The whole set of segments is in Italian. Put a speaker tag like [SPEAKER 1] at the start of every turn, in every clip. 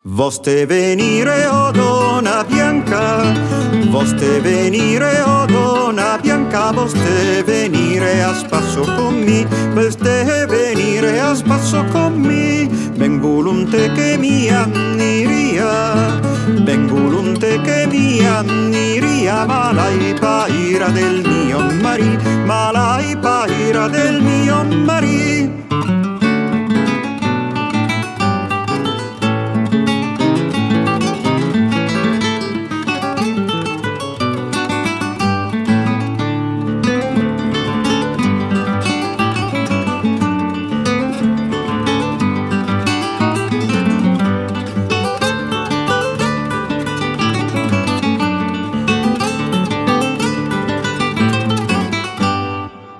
[SPEAKER 1] Voste venire, o donna bianca, voste venire, o donna bianca, voste venire a spasso con me, voste venire a spasso con me. Ben volonte che mi anniria, ben volonte che mi anniria, ma l'hai paura del mio marì, ma l'hai paura del mio marì.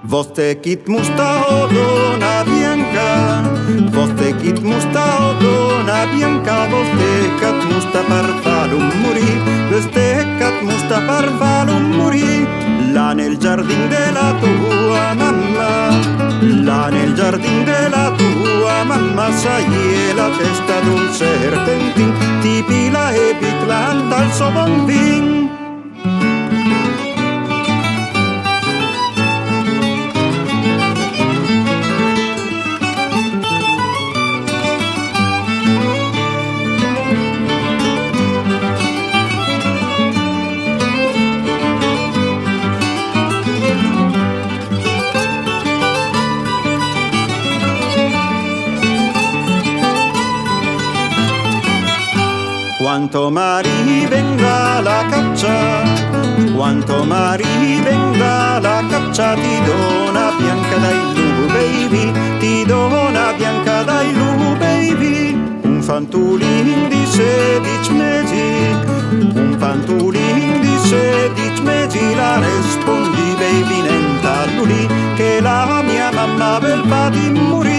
[SPEAKER 1] Voste kit musta, o donna bianca, voste kit musta, o donna bianca, voste cat musta par falum muri, voste cat musta par falum muri. Là nel giardin della tua mamma, là nel giardin della tua mamma, sai la testa d'un serpentin, ti pila e pitlanta al suo bon vin. Quanto mari venga la caccia, quanto mari venga la caccia, ti dona bianca dai lu baby, ti dona bianca dai lu baby. Un fantulin di 16 mesi, un fantulin di 16 mesi, la rispondi baby nenta lì, che la mia mamma belva di morire.